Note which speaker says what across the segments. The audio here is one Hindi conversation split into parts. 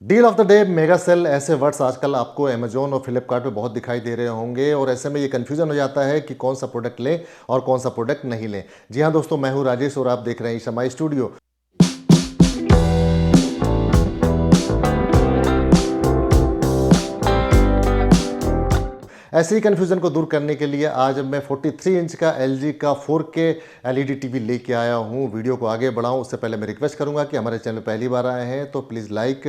Speaker 1: Deal of the day, mega sale, ऐसे वर्ड्स आजकल आपको अमेजोन और फ्लिपकार्ट पे बहुत दिखाई दे रहे होंगे और ऐसे में ये कंफ्यूजन हो जाता है कि कौन सा प्रोडक्ट लें और कौन सा प्रोडक्ट नहीं लें। जी हाँ दोस्तों, मैं हूँ राजेश और आप देख रहे हैं शमाई स्टूडियो। ऐसे ही कन्फ्यूजन को दूर करने के लिए आज मैं 43 इंच का LG का 4K LED टीवी लेके आया हूँ। वीडियो को आगे बढ़ाऊँ उससे पहले मैं रिक्वेस्ट करूँगा कि हमारे चैनल पहली बार आए हैं तो प्लीज़ लाइक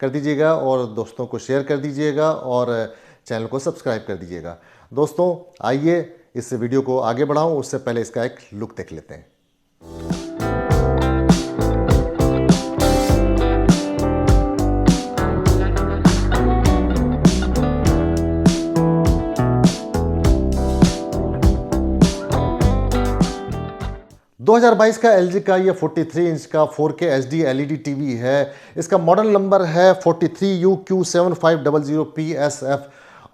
Speaker 1: कर दीजिएगा और दोस्तों को शेयर कर दीजिएगा और चैनल को सब्सक्राइब कर दीजिएगा। दोस्तों आइए इस वीडियो को आगे बढ़ाऊँ उससे पहले इसका एक लुक देख लेते हैं। 2022 का LG का ये 43 इंच का 4K HD LED टीवी है। इसका मॉडल नंबर है 43UQ7500PSF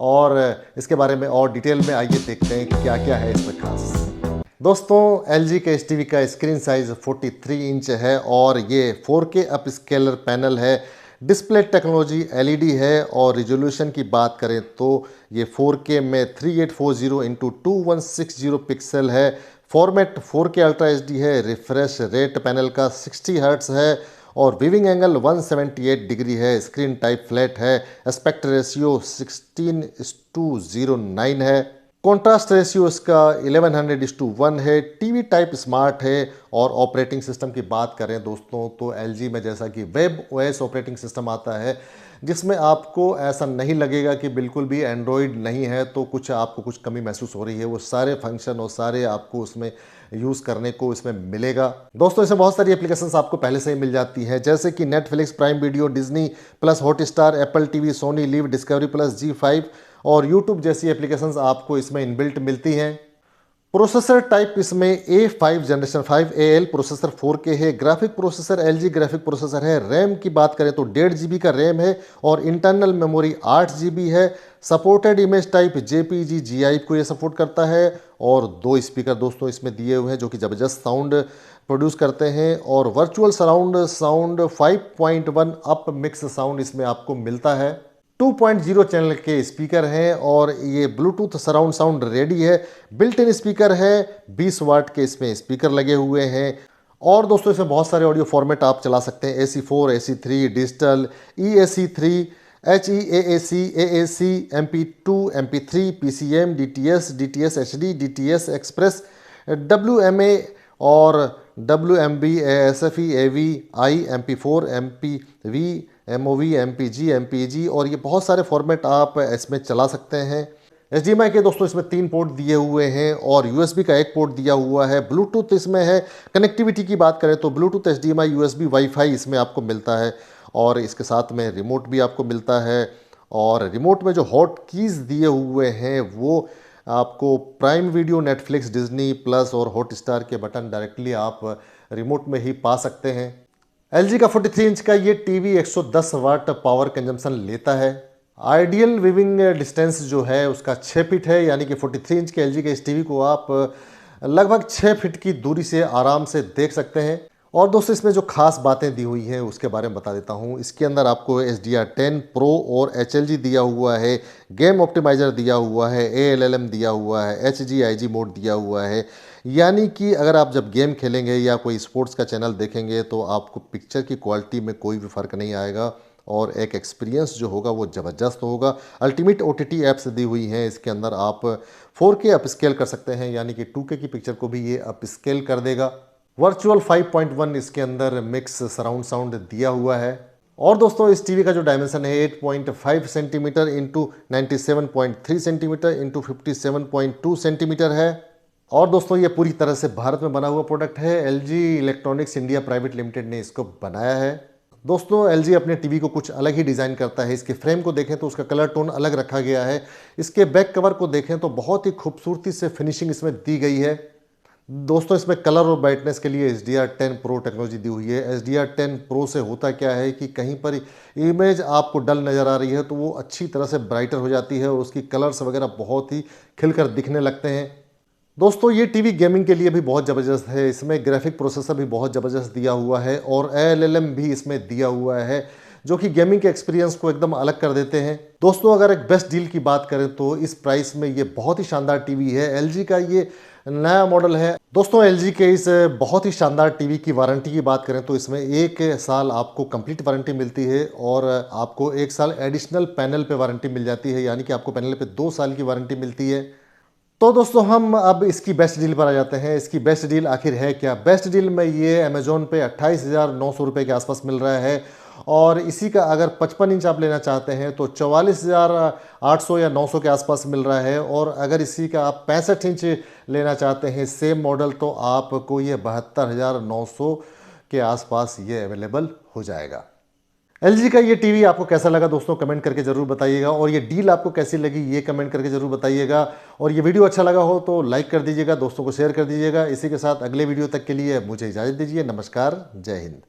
Speaker 1: और इसके बारे में और डिटेल में आइए देखते हैं कि क्या क्या है इसमें खास। दोस्तों LG के इस टीवी का स्क्रीन साइज 43 इंच है और ये 4K अपस्केलर पैनल है। डिस्प्ले टेक्नोलॉजी LED है और रिजोल्यूशन की बात करें तो ये 4K में 3840x2160 पिक्सल है। फॉर्मेट 4K अल्ट्रा HD है। रिफ्रेश रेट पैनल का 60 हर्ट्ज है और विविंग एंगल 178 डिग्री है। स्क्रीन टाइप फ्लैट है। एस्पेक्ट रेशियो 16:09 है। कॉन्ट्रास्ट रेशियो इसका 1100:1 है। टीवी टाइप स्मार्ट है और ऑपरेटिंग सिस्टम की बात करें दोस्तों तो LG में जैसा कि वेब OS ऑपरेटिंग सिस्टम आता है जिसमें आपको ऐसा नहीं लगेगा कि बिल्कुल भी एंड्रॉयड नहीं है तो आपको कुछ कमी महसूस हो रही है। वो सारे फंक्शन और सारे आपको उसमें यूज़ करने को इसमें मिलेगा। दोस्तों इसमें बहुत सारी एप्लीकेशंस आपको पहले से ही मिल जाती हैं जैसे कि Netflix, prime video, Disney plus, Hotstar, Apple TV, Sony Liv, discovery plus, G5 और यूट्यूब जैसी एप्लीकेशंस आपको इसमें इनबिल्ट मिलती हैं। प्रोसेसर टाइप इसमें A5 generation 5 AL processor 4K है। Graphic processor LG graphic processor है। रैम की बात करें तो 1.5 GB का रैम है और इंटरनल मेमोरी 8 GB है। Supported image type JPG GI को ये सपोर्ट करता है और 2 स्पीकर दोस्तों इसमें दिए हुए हैं जो कि ज़बरदस्त साउंड प्रोड्यूस करते हैं और virtual surround sound 5.1 up mix sound इसमें आपको मिलता है। 2.0 चैनल के स्पीकर हैं और ये ब्लूटूथ सराउंड साउंड रेडी है। बिल्ट इन स्पीकर है। 20 वाट के इसमें स्पीकर लगे हुए हैं और दोस्तों इसमें बहुत सारे ऑडियो फॉर्मेट आप चला सकते हैं। AC4, AC3, digital, EAC3, HEAAC, AAC, MP2, MP3, PCM, DTS HD, DTS express, WMA और WMB, ASFE, AV, I, MP4, MPV, MOV, MPG, MPG और ये बहुत सारे फॉर्मेट आप इसमें चला सकते हैं। HDMI के दोस्तों इसमें 3 पोर्ट दिए हुए हैं और USB का 1 पोर्ट दिया हुआ है। ब्लूटूथ इसमें है। कनेक्टिविटी की बात करें तो ब्लूटूथ, HDMI, USB, वाईफाई इसमें आपको मिलता है और इसके साथ में रिमोट भी आपको मिलता है और रिमोट में जो हॉट कीज़ दिए हुए हैं वो आपको prime video, Netflix, Disney plus और हॉटस्टार के बटन डायरेक्टली आप रिमोट में ही पा सकते हैं। LG का 43 इंच का ये टीवी 110 वाट पावर कंजम्पशन लेता है। आइडियल विविंग डिस्टेंस जो है उसका 6 फीट है, यानी कि 43 इंच के LG के इस टीवी को आप लगभग 6 फीट की दूरी से आराम से देख सकते हैं। और दोस्तों इसमें जो खास बातें दी हुई हैं उसके बारे में बता देता हूँ। इसके अंदर आपको HDR10 Pro और HLG दिया हुआ है। गेम ऑप्टिमाइज़र दिया हुआ है। ALLM दिया हुआ है। HGIG मोड दिया हुआ है, यानी कि अगर आप जब गेम खेलेंगे या कोई स्पोर्ट्स का चैनल देखेंगे तो आपको पिक्चर की क्वालिटी में कोई भी फ़र्क नहीं आएगा और एक एक्सपीरियंस जो होगा वो ज़बरदस्त होगा। अल्टीमेट OTT ऐप्स दी हुई हैं इसके अंदर। आप 4K अपस्केल कर सकते हैं, यानी कि 2K की पिक्चर को भी ये अपस्केल कर देगा। वर्चुअल 5.1 इसके अंदर मिक्स सराउंड साउंड दिया हुआ है और दोस्तों इस टीवी का जो डायमेंशन है 8.5 centimetre into 97.3 centimetre into 57.2 centimetre है और दोस्तों ये पूरी तरह से भारत में बना हुआ प्रोडक्ट है। LG electronics India private limited ने इसको बनाया है। दोस्तों LG अपने टीवी को कुछ अलग ही डिज़ाइन करता है। इसके फ्रेम को देखें तो उसका कलर टोन अलग रखा गया है। इसके बैक कवर को देखें तो बहुत ही खूबसूरती से फिनिशिंग इसमें दी गई है। दोस्तों इसमें कलर और ब्राइटनेस के लिए HDR10 Pro टेक्नोलॉजी दी हुई है। HDR10 Pro से होता क्या है कि कहीं पर इमेज आपको डल नज़र आ रही है तो वो अच्छी तरह से ब्राइटर हो जाती है और उसकी कलर्स वगैरह बहुत ही खिलकर दिखने लगते हैं। दोस्तों ये टीवी गेमिंग के लिए भी बहुत ज़बरदस्त है। इसमें ग्राफिक प्रोसेसर भी बहुत ज़बरदस्त दिया हुआ है और ALLM भी इसमें दिया हुआ है। जो कि गेमिंग के एक्सपीरियंस को एकदम अलग कर देते हैं। दोस्तों अगर एक बेस्ट डील की बात करें तो इस प्राइस में ये बहुत ही शानदार टीवी है। एलजी का ये नया मॉडल है। दोस्तों एलजी के इस बहुत ही शानदार टीवी की वारंटी की बात करें तो इसमें 1 साल आपको कंप्लीट वारंटी मिलती है और आपको 1 साल एडिशनल पैनल पे वारंटी मिल जाती है, यानी कि आपको पैनल पे 2 साल की वारंटी मिलती है। तो दोस्तों हम अब इसकी बेस्ट डील पर आ जाते हैं। इसकी बेस्ट डील आखिर है क्या? बेस्ट डील में ये अमेजोन पे 28,900 रुपये के आसपास मिल रहा है और इसी का अगर 55 इंच आप लेना चाहते हैं तो 44,800 या 900 के आसपास मिल रहा है और अगर इसी का आप 65 इंच लेना चाहते हैं सेम मॉडल तो आपको ये 72,900 के आसपास ये अवेलेबल हो जाएगा। एलजी का ये टीवी आपको कैसा लगा दोस्तों कमेंट करके जरूर बताइएगा और ये डील आपको कैसी लगी ये कमेंट करके जरूर बताइएगा और ये वीडियो अच्छा लगा हो तो लाइक कर दीजिएगा, दोस्तों को शेयर कर दीजिएगा। इसी के साथ अगले वीडियो तक के लिए मुझे इजाज़त दीजिए। नमस्कार, जय हिंद।